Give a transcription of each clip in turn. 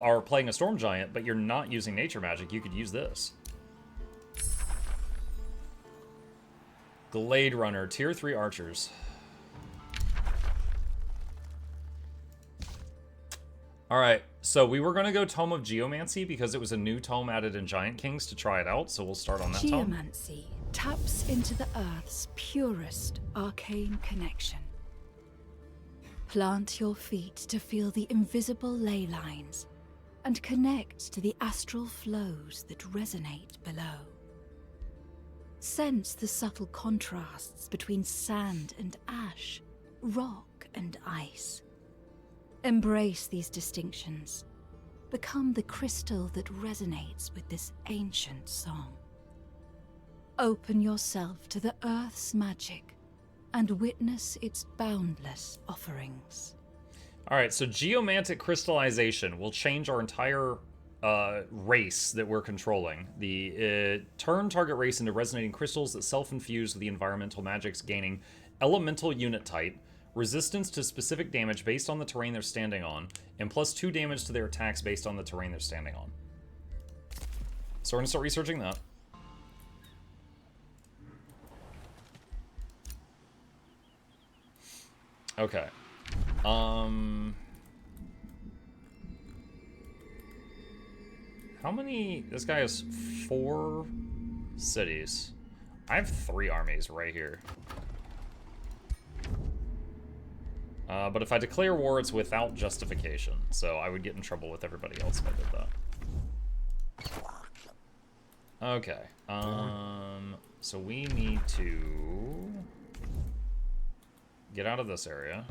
are playing a Storm Giant, but you're not using nature magic, you could use this. Glade Runner, tier 3 archers. Alright, so we were going to go Tome of Geomancy because it was a new tome added in Giant Kings to try it out, so we'll start on that tome. Geomancy taps into the Earth's purest arcane connection. Plant your feet to feel the invisible ley lines and connect to the astral flows that resonate below. Sense the subtle contrasts between sand and ash, rock and ice. Embrace these distinctions. Become the crystal that resonates with this ancient song. Open yourself to the Earth's magic and witness its boundless offerings. Alright, so Geomantic Crystallization will change our entire race that we're controlling. Turn target race into resonating crystals that self-infuse with the environmental magics, gaining elemental unit type, resistance to specific damage based on the terrain they're standing on, and +2 damage to their attacks based on the terrain they're standing on. So we're going to start researching that. Okay. How many... This guy has 4 cities. I have 3 armies right here. But if I declare war, it's without justification. So I would get in trouble with everybody else if I did that. Okay. So we need to get out of this area.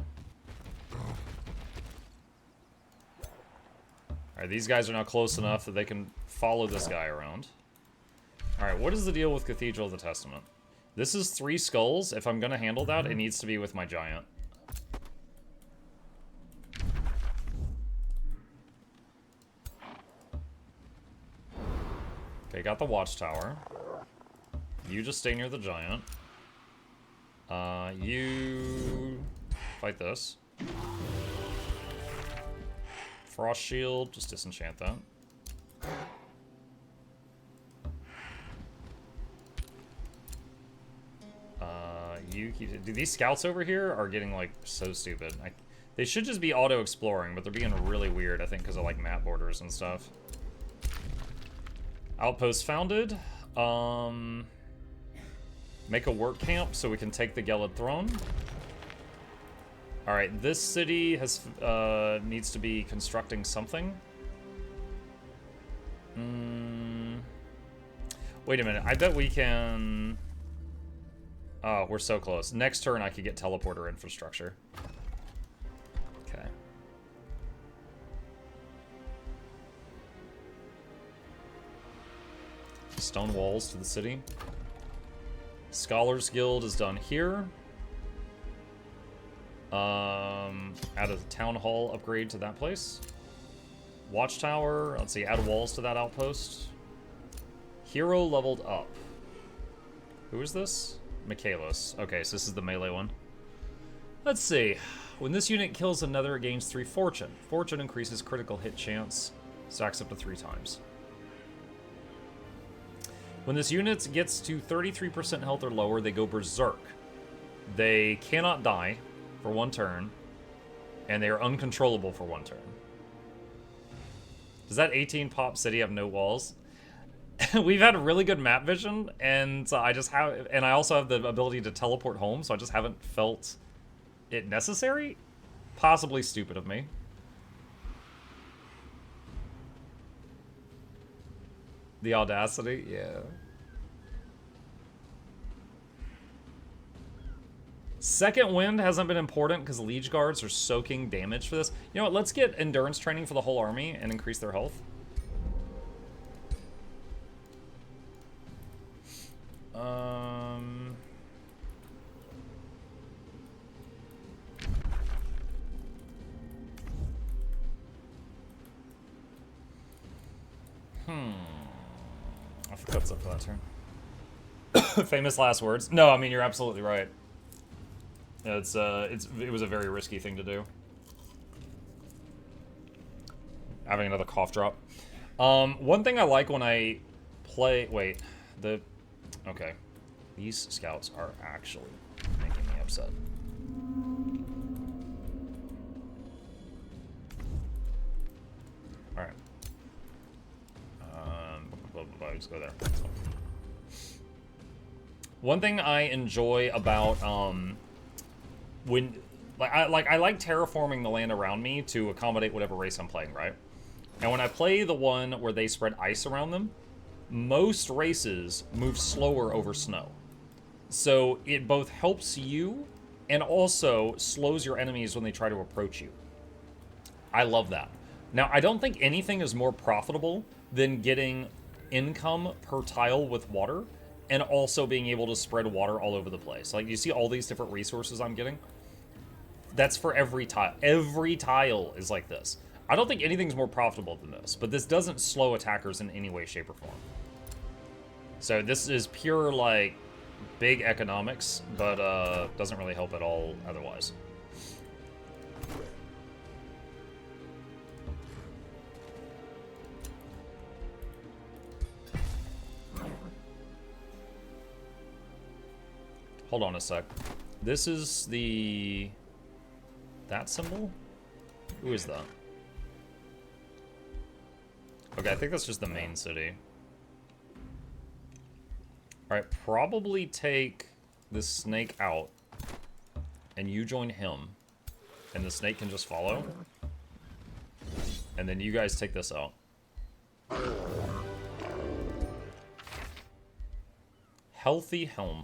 Alright, these guys are now close enough that they can follow this guy around. Alright, what is the deal with Cathedral of the Testament? This is 3 skulls. If I'm going to handle that, it needs to be with my giant. Okay, got the watchtower. You just stay near the giant. You fight this. Frost Shield, just disenchant that. You keep... Dude, these scouts over here are getting, like, so stupid. They should just be auto-exploring, but they're being really weird, I think, because of, like, map borders and stuff. Outpost founded. Make a work camp so we can take the Gelid throne. Alright, this city has needs to be constructing something. Wait a minute, I bet we can... Oh, we're so close. Next turn I could get teleporter infrastructure. Okay. Stone walls to the city. Scholars Guild is done here. Add a town hall upgrade to that place. Watchtower, let's see, add walls to that outpost. Hero leveled up. Who is this? Michaelos. Okay, so this is the melee one. Let's see. When this unit kills another, it gains 3 fortune. Fortune increases critical hit chance. Stacks up to 3 times. When this unit gets to 33% health or lower, they go berserk. They cannot die for 1 turn, and they are uncontrollable for 1 turn. Does that 18 pop city have no walls? We've had really good map vision, and I just have, and I also have the ability to teleport home, so I just haven't felt it necessary. Possibly stupid of me. The audacity, yeah. Second wind hasn't been important because Liege Guards are soaking damage for this. You know what, let's get endurance training for the whole army and increase their health. I forgot what's up for that turn. Famous last words. No, I mean, you're absolutely right. It was a very risky thing to do. Having another cough drop. One thing I like when I play... Wait. Okay. These scouts are actually making me upset. Alright. Just go there. One thing I enjoy about, when... I like terraforming the land around me to accommodate whatever race I'm playing, right? And when I play the one where they spread ice around them, most races move slower over snow. So it both helps you and also slows your enemies when they try to approach you. I love that. Now, I don't think anything is more profitable than getting income per tile with water and also being able to spread water all over the place. Like, you see all these different resources I'm getting? That's for every tile. Every tile is like this. I don't think anything's more profitable than this, but this doesn't slow attackers in any way, shape, or form. So this is pure, like, big economics, but doesn't really help at all otherwise. Hold on a sec. This is the... that symbol? Who is that? Okay, I think that's just the main city. Alright, probably take this snake out. And you join him. And the snake can just follow. And then you guys take this out. Healthy helm.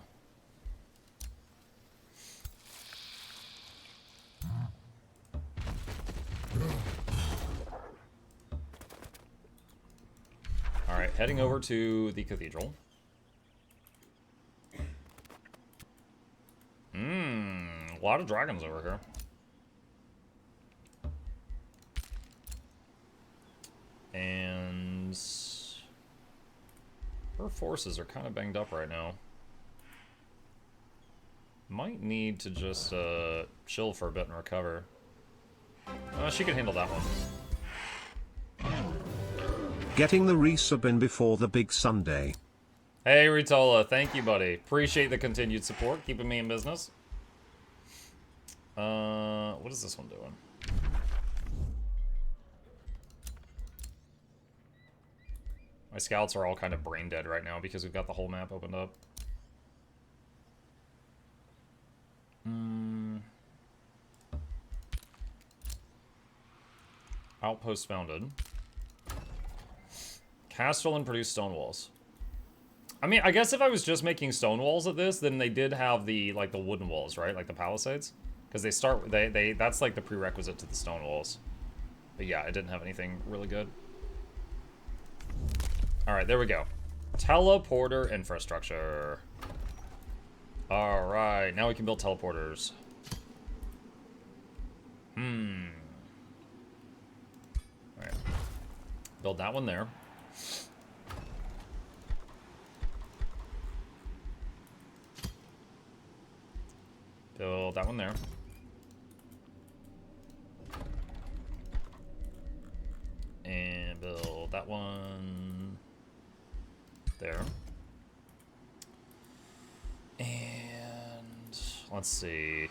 Alright, heading over to the cathedral. A lot of dragons over here. And her forces are kind of banged up right now. Might need to just chill for a bit and recover. She can handle that one. Getting the resub in before the big Sunday. Hey, Ritola, thank you, buddy. Appreciate the continued support, keeping me in business. What is this one doing? My scouts are all kind of brain dead right now because we've got the whole map opened up. Outpost founded. Castrol and produce stone walls. I mean, I guess if I was just making stone walls at this, then they did have the, like, the wooden walls, right? Like the palisades? Because they start, that's like the prerequisite to the stone walls. But yeah, it didn't have anything really good. Alright, there we go. Teleporter infrastructure. Alright, now we can build teleporters. Alright. Build that one there. Build that one there. And build that one there. And let's see.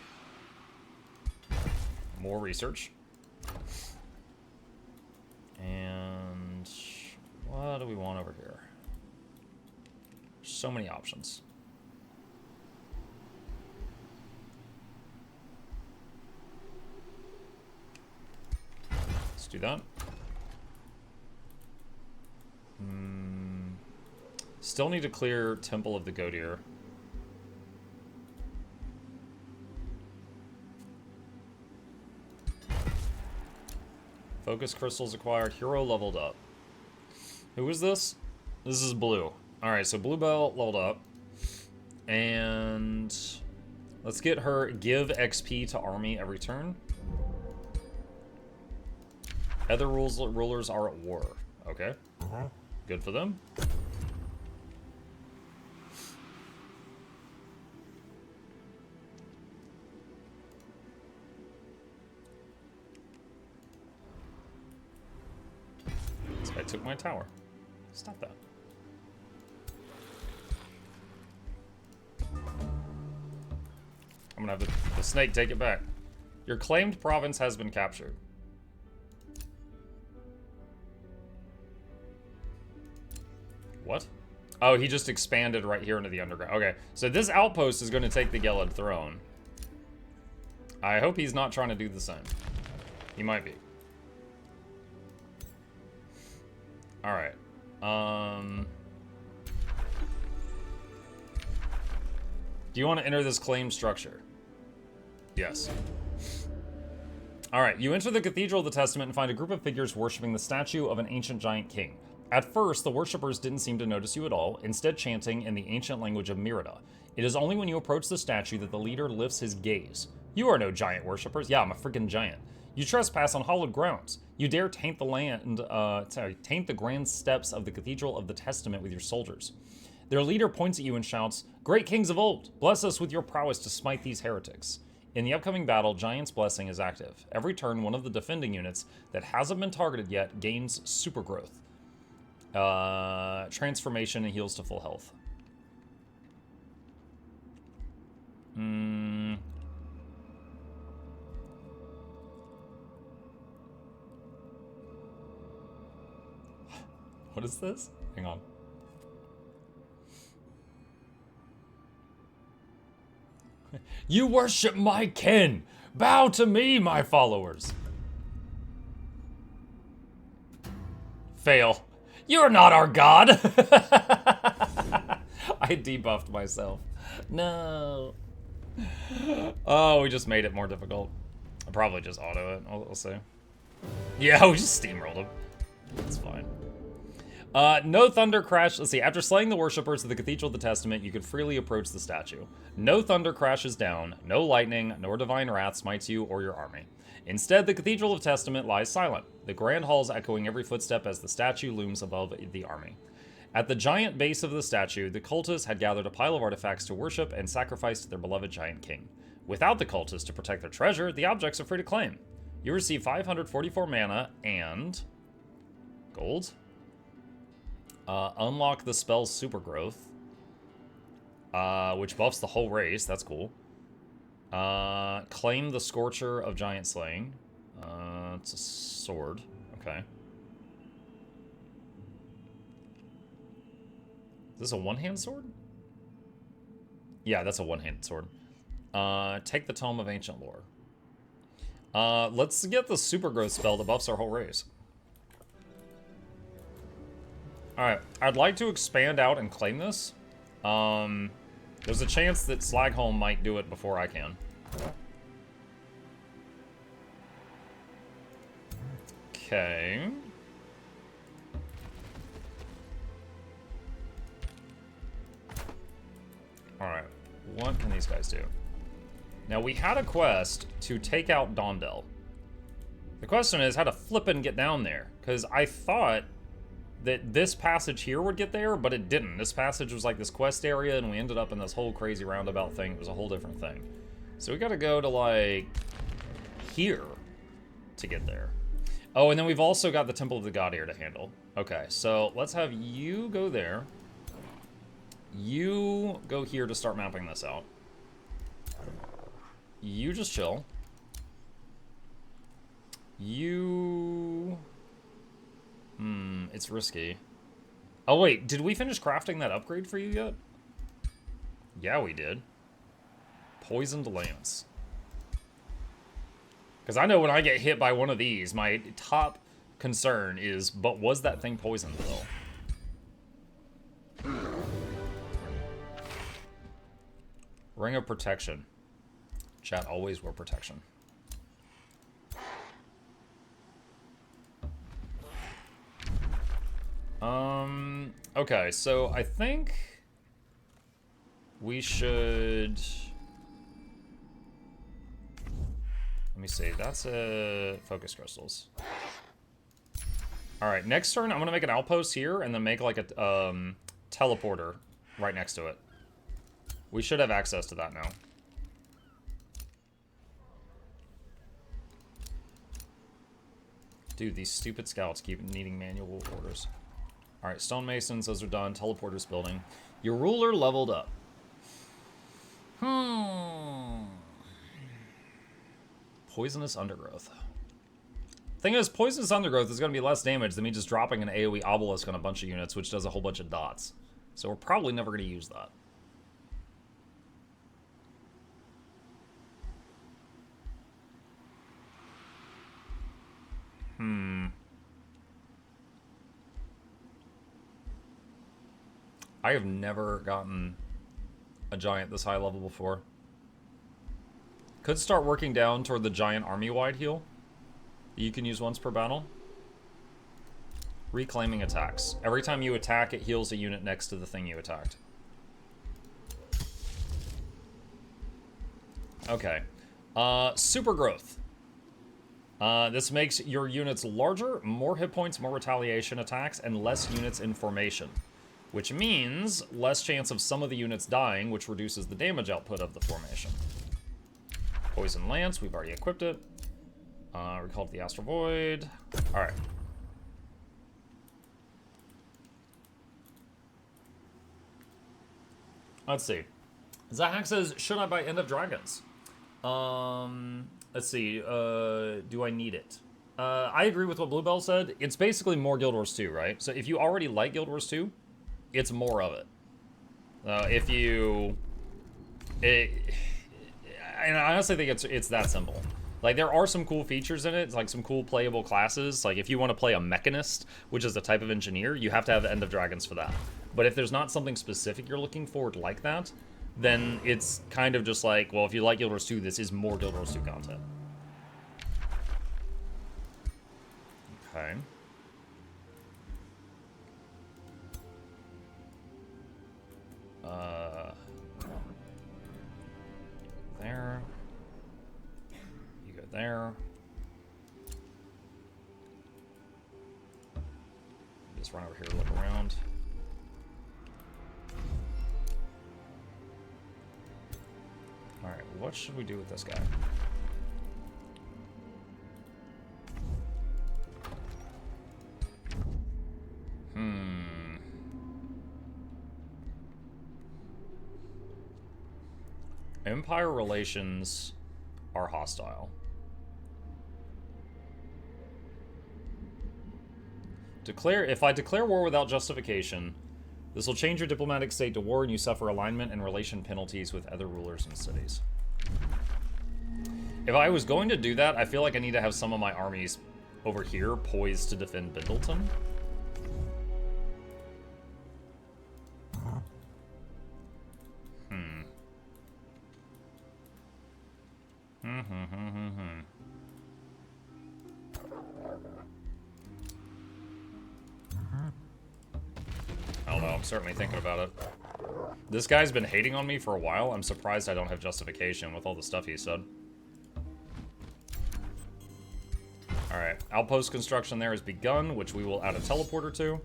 More research. And what do we want over here? So many options. Let's do that. Still need to clear Temple of the Goateer. Focus crystals acquired. Hero leveled up. Who is this? This is Blue. Alright, so Blue Belt leveled up. And let's get her give XP to army every turn. Other rulers are at war. Okay. Good for them. I took my tower. Stop that. I'm gonna have the snake take it back. Your claimed province has been captured. What? Oh, he just expanded right here into the underground. Okay, so this outpost is going to take the Gelid throne. I hope he's not trying to do the same. He might be. Alright. Do you want to enter this claim structure? Yes. Alright, you enter the Cathedral of the Testament and find a group of figures worshipping the statue of an ancient giant king. At first, the worshippers didn't seem to notice you at all, instead chanting in the ancient language of Myrida. It is only when you approach the statue that the leader lifts his gaze. You are no giant worshippers. Yeah, I'm a freaking giant. You trespass on hallowed grounds. You dare taint the grand steps of the Cathedral of the Testament with your soldiers. Their leader points at you and shouts, "Great kings of old, bless us with your prowess to smite these heretics." In the upcoming battle, Giant's Blessing is active. Every turn, one of the defending units that hasn't been targeted yet gains super growth. Transformation and heals to full health. What is this? Hang on. You worship my kin! Bow to me, my followers! Fail. You're not our god! I debuffed myself. No. Oh, we just made it more difficult. I'll probably just auto it. We'll see. Yeah, we just steamrolled him. That's fine. No thunder crash. Let's see. After slaying the worshippers of the Cathedral of the Testament, you could freely approach the statue. No thunder crashes down. No lightning, nor divine wrath smites you or your army. Instead, the Cathedral of Testament lies silent, the grand halls echoing every footstep as the statue looms above the army. At the giant base of the statue, the cultists had gathered a pile of artifacts to worship and sacrifice to their beloved giant king. Without the cultists to protect their treasure, the objects are free to claim. You receive 544 mana and gold. Unlock the spell's super growth, which buffs the whole race. That's cool. Claim the Scorcher of Giant Slaying. It's a sword. Okay. Is this a one-hand sword? Yeah, that's a one-handed sword. Take the Tome of Ancient Lore. Let's get the super growth spell that buffs our whole race. Alright, I'd like to expand out and claim this. There's a chance that Slagholm might do it before I can. Okay. Alright, what can these guys do? Now, we had a quest to take out Dondel. The question is how to flippin' get down there, because I thought that this passage here would get there, but it didn't. This passage was like this quest area, and we ended up in this whole crazy roundabout thing. It was a whole different thing. So we gotta go to, like, here to get there. Oh, and then we've also got the Temple of the God Ear to handle. Okay, so let's have you go there. You go here to start mapping this out. You just chill. You... it's risky. Oh, wait, did we finish crafting that upgrade for you yet? Yeah, we did. Poisoned lance. Because I know when I get hit by one of these, my top concern is, but was that thing poisoned, though? Ring of Protection. Chat, always wear protection. Okay, so I think we should... Let me see, that's a focus crystals. Alright, next turn I'm gonna make an outpost here and then make like a teleporter right next to it. We should have access to that now. Dude, these stupid scouts keep needing manual orders. Alright, stonemasons, those are done. Teleporters building. Your ruler leveled up. Poisonous undergrowth. Thing is, poisonous undergrowth is going to be less damage than me just dropping an AoE obelisk on a bunch of units, which does a whole bunch of dots. So we're probably never going to use that. I have never gotten a giant this high level before. Could start working down toward the giant army-wide heal that you can use once per battle. Reclaiming attacks. Every time you attack, it heals a unit next to the thing you attacked. Okay. Super growth. This makes your units larger, more hit points, more retaliation attacks, and less units in formation. Which means less chance of some of the units dying, which reduces the damage output of the formation. Poison Lance, we've already equipped it. Recall to the Astral Void. Alright. Let's see. Zahak says, should I buy End of Dragons? Let's see. Do I need it? I agree with what Bluebell said. It's basically more Guild Wars 2, right? So if you already like Guild Wars 2, it's more of it. And I honestly think it's that simple. Like, there are some cool features in it, like some cool playable classes. Like, if you want to play a mechanist, which is a type of engineer, you have to have End of Dragons for that. But if there's not something specific you're looking for like that, then it's kind of just like, well, if you like Guild Wars 2, this is more Guild Wars 2 content. Okay. There. You go there. Just run over here, look around. Alright, what should we do with this guy? Empire relations are hostile. If I declare war without justification, this will change your diplomatic state to war and you suffer alignment and relation penalties with other rulers and cities. If I was going to do that, I feel like I need to have some of my armies over here poised to defend Bindleton. I don't know, I'm certainly thinking about it. This guy's been hating on me for a while. I'm surprised I don't have justification with all the stuff he said. Alright, outpost construction there has begun, which we will add a teleporter to.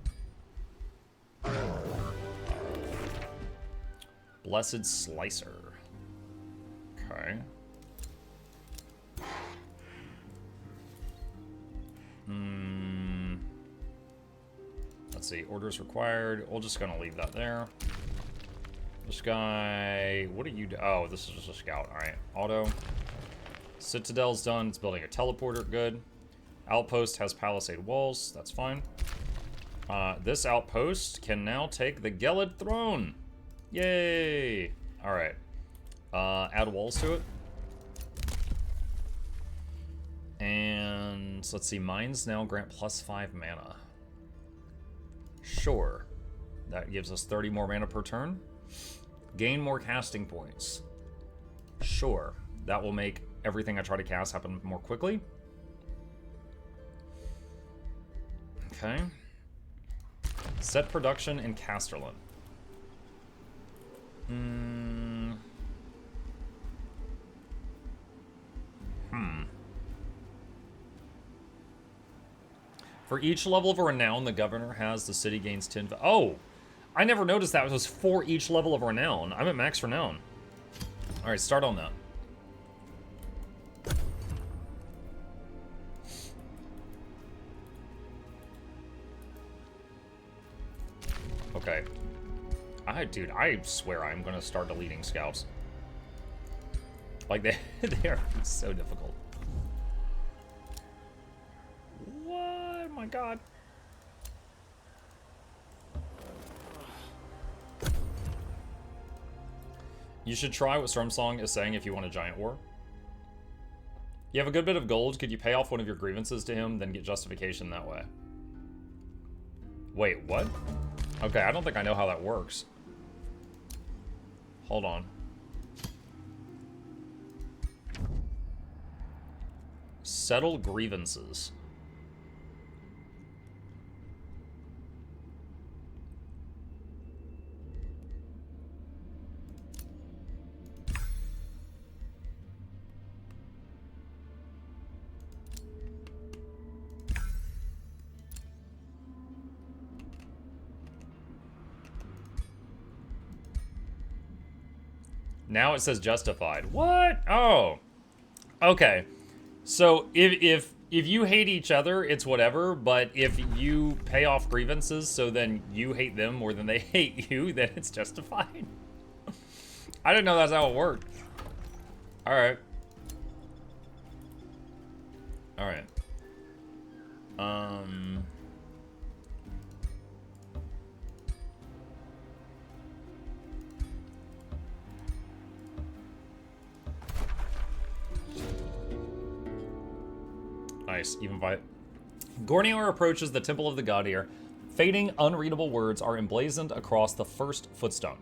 Blessed Slicer. Okay. Let's see, orders required. We're just gonna leave that there. This guy, what do you do? Oh, this is just a scout. Alright, auto. Citadel's done. It's building a teleporter. Good. Outpost has palisade walls. That's fine. This outpost can now take the Gelid throne. Yay! Alright. Add walls to it. And let's see, mines now grant +5 mana. Sure. That gives us 30 more mana per turn. Gain more casting points. Sure. That will make everything I try to cast happen more quickly. Okay. Set production in Casterland. For each level of renown the governor has, the city gains 10... Oh! I never noticed that. It was for each level of renown. I'm at max renown. Alright, start on that. Okay. Dude, I swear I'm gonna start deleting scouts. Like, they are so difficult. What? Oh my god. You should try what Stormsong is saying if you want a giant war. You have a good bit of gold. Could you pay off one of your grievances to him, then get justification that way? Wait, what? Okay, I don't think I know how that works. Hold on. Settle grievances. Now it says justified. What? Oh. Okay. So if you hate each other, it's whatever, but if you pay off grievances so then you hate them more than they hate you, then it's justified. I didn't know that's how it worked. Alright. Alright. Nice, even by... Gorniar approaches the Temple of the Godir. Fading, unreadable words are emblazoned across the first footstone.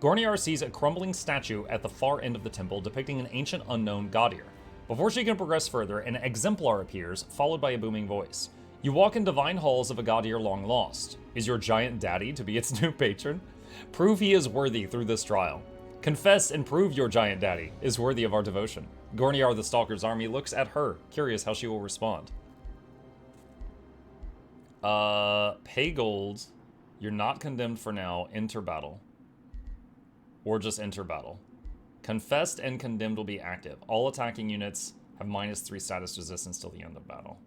Gorniar sees a crumbling statue at the far end of the temple depicting an ancient unknown Godir. Before she can progress further, an exemplar appears, followed by a booming voice. You walk in divine halls of a Godir long lost. Is your giant daddy to be its new patron? Prove he is worthy through this trial. Confess and prove your giant daddy is worthy of our devotion. Gorniar the Stalker's army looks at her, curious how she will respond. Pay gold. You're not condemned for now. Enter battle. Or just enter battle. Confessed and condemned will be active. All attacking units have -3 status resistance till the end of battle.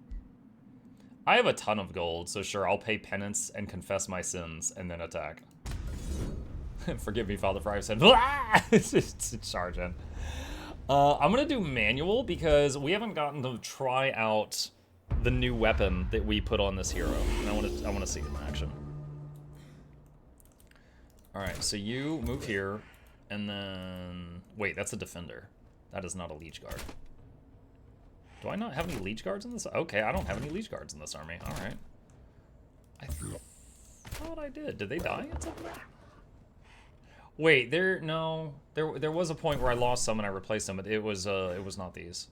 I have a ton of gold, so sure, I'll pay penance and confess my sins and then attack. Forgive me, Father Fry said, it's charge in. I'm gonna do manual because we haven't gotten to try out the new weapon that we put on this hero, and I want to see it in action. All right, so you move here, and then wait, that's a defender. That is not a liege guard. Do I not have any liege guards in this? Okay, I don't have any liege guards in this army. All right. I thought I did. Did they die at some point? Wait, there was a point where I lost some and I replaced them, but it was not these.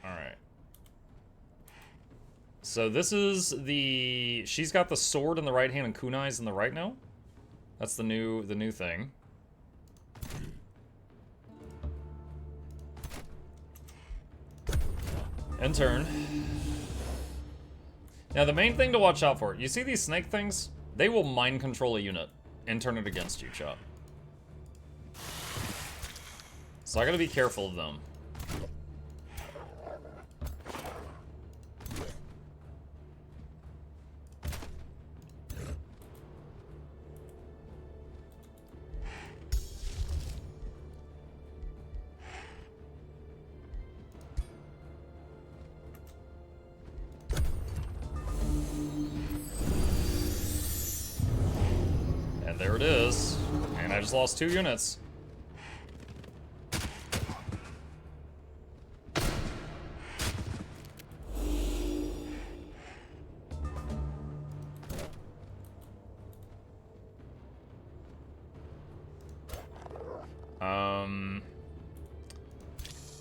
All right. So this is the she's got the sword in the right hand and kunai's in the right now. That's the new thing. End turn. Now the main thing to watch out for, you see these snake things? They will mind control a unit and turn it against you, chop. So I gotta be careful of them. There it is. And I just lost 2 units.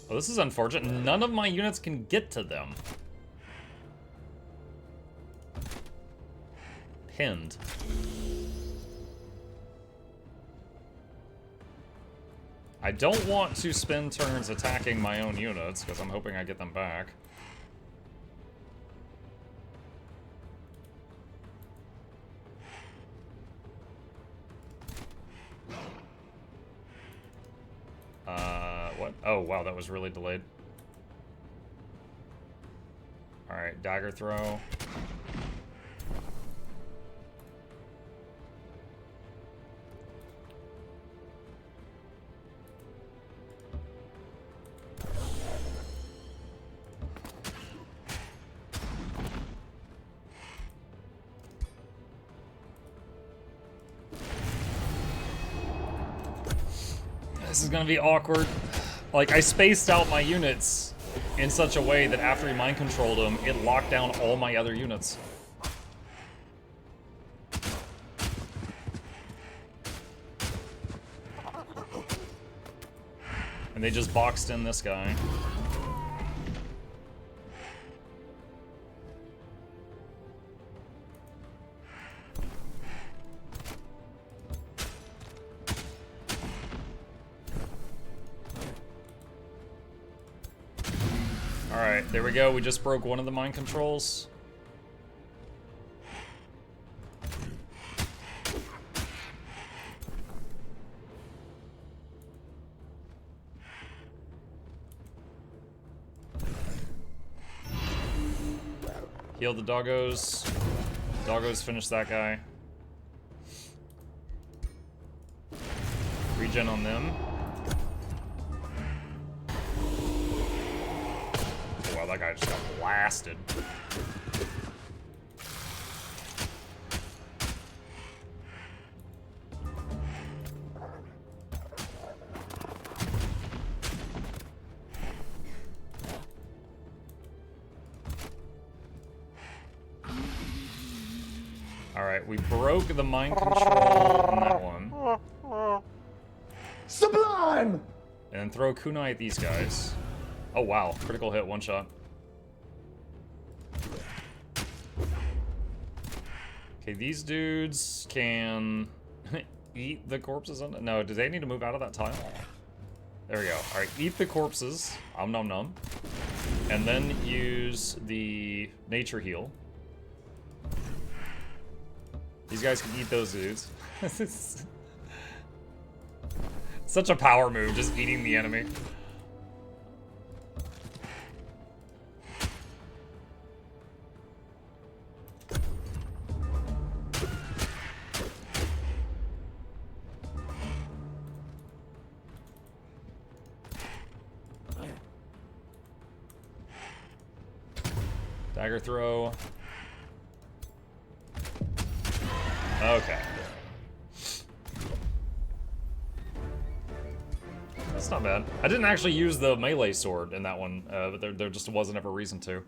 Well, this is unfortunate. None of my units can get to them. Pinned. I don't want to spend turns attacking my own units, because I'm hoping I get them back. What? Oh, wow, that was really delayed. Alright, dagger throw. This is gonna be awkward. Like, I spaced out my units in such a way that after he mind controlled them, it locked down all my other units. And they just boxed in this guy. Alright, there we go. We just broke one of the mind controls. Heal the doggos. Doggos finish that guy. Regen on them. Oh, wow, that guy just got blasted. Alright, we broke the mind control on that one. Sublime! And then throw kunai at these guys. Oh wow, critical hit, one shot. Okay, these dudes can eat the corpses on... No, do they need to move out of that tile? There we go. Alright, eat the corpses. Om nom nom. And then use the nature heal. These guys can eat those dudes. Such a power move, just eating the enemy. Dagger throw. Okay. That's not bad. I didn't actually use the melee sword in that one, but there just wasn't ever a reason to.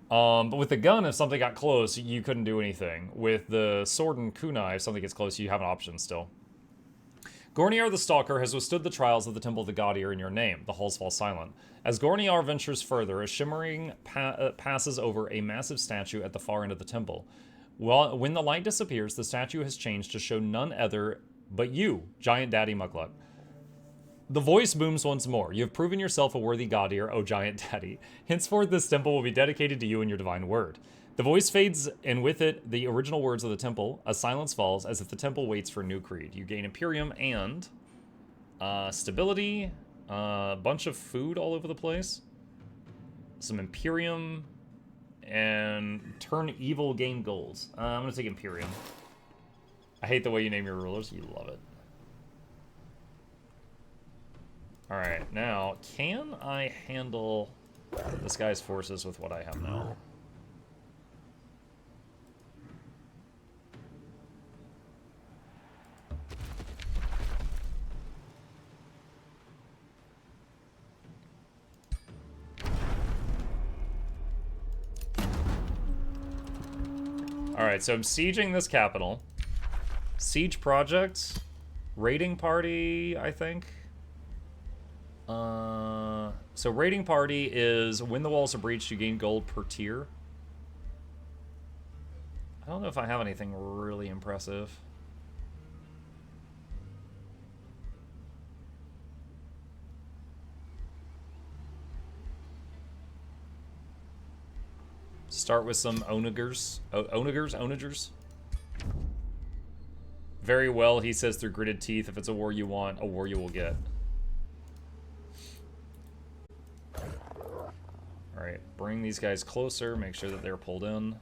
But with the gun, if something got close, you couldn't do anything. With the sword and kunai, if something gets close, you have an option still. Gorniar the Stalker has withstood the trials of the Temple of the Gaudier in your name. The halls fall silent. As Gorniar ventures further, a shimmering passes over a massive statue at the far end of the temple. Well, when the light disappears, the statue has changed to show none other but you, Giant Daddy Mukluk. The voice booms once more. You have proven yourself a worthy Gaudier, O Giant Daddy. Henceforth, this temple will be dedicated to you and your divine word. The voice fades, and with it, the original words of the temple. A silence falls, as if the temple waits for a new creed. You gain Imperium and stability, a bunch of food all over the place, some Imperium, and turn evil, gain gold. I'm gonna take Imperium. I hate the way you name your rulers. You love it. Alright, now, can I handle this guy's forces with what I have now? Alright, so I'm sieging this capital. Siege project. Raiding party, I think. So raiding party is when the walls are breached, you gain gold per tier. I don't know if I have anything really impressive. Start with some onagers. Onagers? Very well, he says through gritted teeth. If it's a war you want, a war you will get. Alright, bring these guys closer. Make sure that they're pulled in.